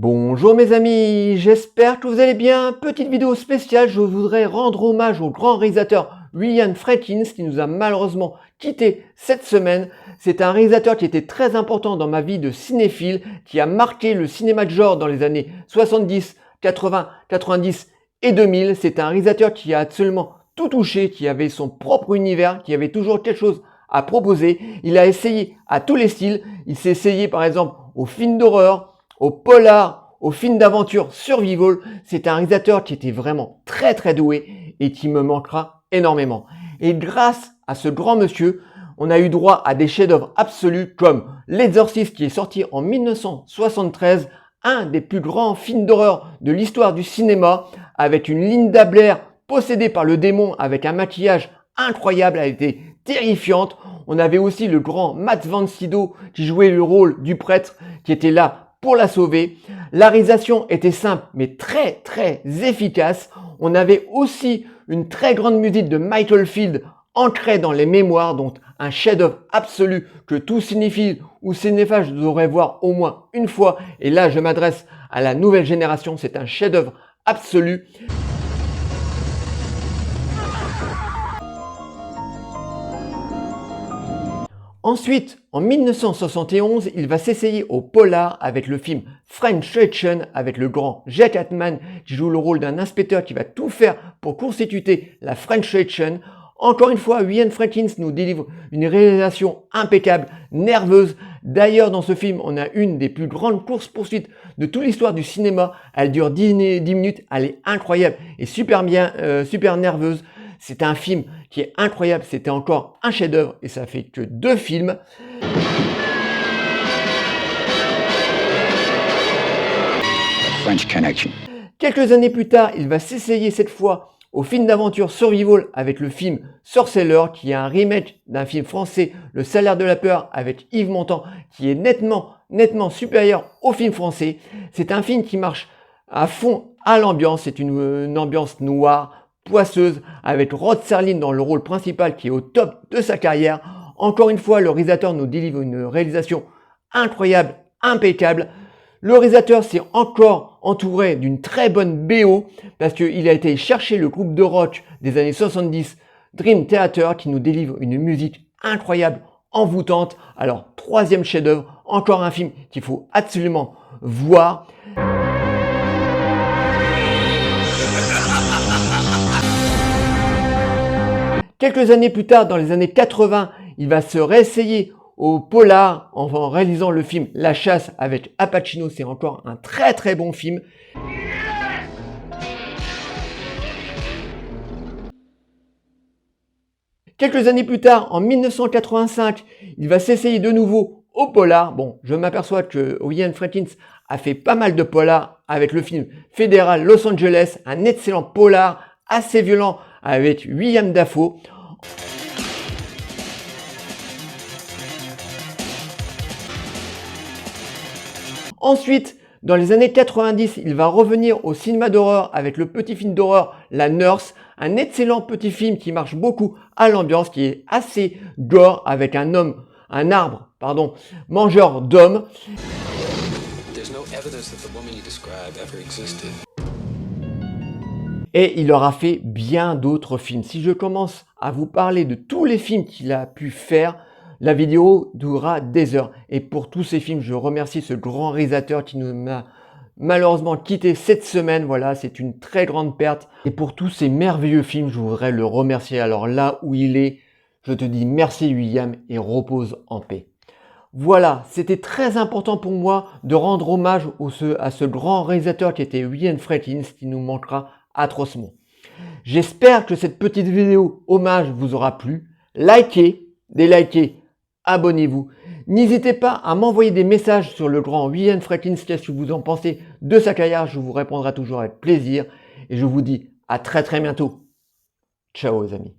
Bonjour mes amis, j'espère que vous allez bien. Petite vidéo spéciale, je voudrais rendre hommage au grand réalisateur William Friedkin qui nous a malheureusement quitté cette semaine. C'est un réalisateur qui était très important dans ma vie de cinéphile, qui a marqué le cinéma de genre dans les années 70, 80, 90 et 2000. C'est un réalisateur qui a absolument tout touché, qui avait son propre univers, qui avait toujours quelque chose à proposer. Il a essayé à tous les styles. Il s'est essayé par exemple au film d'horreur, au polar, au film d'aventure survival. C'est un réalisateur qui était vraiment très doué et qui me manquera énormément. Et grâce à ce grand monsieur, on a eu droit à des chefs-d'œuvre absolus comme L'Exorciste qui est sorti en 1973, un des plus grands films d'horreur de l'histoire du cinéma, avec une Linda Blair possédée par le démon avec un maquillage incroyable, elle était terrifiante. On avait aussi le grand Max von Sydow qui jouait le rôle du prêtre qui était là pour la sauver. La réalisation était simple mais très efficace. On avait aussi une très grande musique de Michael Field ancrée dans les mémoires, donc un chef-d'œuvre absolu que tout cinéphile ou cinéphage devrait voir au moins une fois. Et là, je m'adresse à la nouvelle génération, c'est un chef-d'œuvre absolu. Ensuite, en 1971, il va s'essayer au polar avec le film French Connection avec le grand Jack Hartman qui joue le rôle d'un inspecteur qui va tout faire pour constituer la French Connection. Encore une fois, William Friedkin nous délivre une réalisation impeccable, nerveuse. D'ailleurs, dans ce film, on a une des plus grandes courses-poursuites de toute l'histoire du cinéma. Elle dure 10 minutes, elle est incroyable et super nerveuse. C'est un film qui est incroyable, c'était encore un chef-d'œuvre et ça fait que 2 films. French Connection. Quelques années plus tard, il va s'essayer cette fois au film d'aventure survival avec le film Sorceller, qui est un remake d'un film français, Le Salaire de la peur, avec Yves Montand, qui est nettement supérieur au film français. C'est un film qui marche à fond à l'ambiance, c'est une ambiance noire, poisseuse, avec Rod Serling dans le rôle principal qui est au top de sa carrière. Encore une fois, le réalisateur nous délivre une réalisation incroyable, impeccable. Le réalisateur s'est encore entouré d'une très bonne BO parce qu'il a été chercher le groupe de rock des années 70, Dream Theater, qui nous délivre une musique incroyable, envoûtante. Alors, 3e chef-d'œuvre, encore un film qu'il faut absolument voir. Quelques années plus tard, dans les années 80, il va se réessayer au polar en réalisant le film La Chasse avec Al Pacino. C'est encore un très bon film. Quelques années plus tard, en 1985, il va s'essayer de nouveau au polar. Bon, je m'aperçois que William Friedkin a fait pas mal de polar avec le film Fédéral Los Angeles, un excellent polar assez violent avec William Dafoe. Ensuite, dans les années 90, il va revenir au cinéma d'horreur avec le petit film d'horreur La Nurse, un excellent petit film qui marche beaucoup à l'ambiance, qui est assez gore avec un arbre, mangeur d'hommes. Et il aura fait bien d'autres films. Si je commence à vous parler de tous les films qu'il a pu faire, la vidéo durera des heures. Et pour tous ces films, je remercie ce grand réalisateur qui nous a malheureusement quitté cette semaine. Voilà, c'est une très grande perte. Et pour tous ces merveilleux films, je voudrais le remercier. Alors là où il est, je te dis merci William et repose en paix. Voilà, c'était très important pour moi de rendre hommage à ce grand réalisateur qui était William Friedkin, qui nous manquera atrocement. J'espère que cette petite vidéo hommage vous aura plu. Délikez, abonnez-vous. N'hésitez pas à m'envoyer des messages sur le grand William Friedkin, qu'est-ce que vous en pensez de sa carrière. Je vous répondrai toujours avec plaisir. Et je vous dis à très bientôt. Ciao les amis.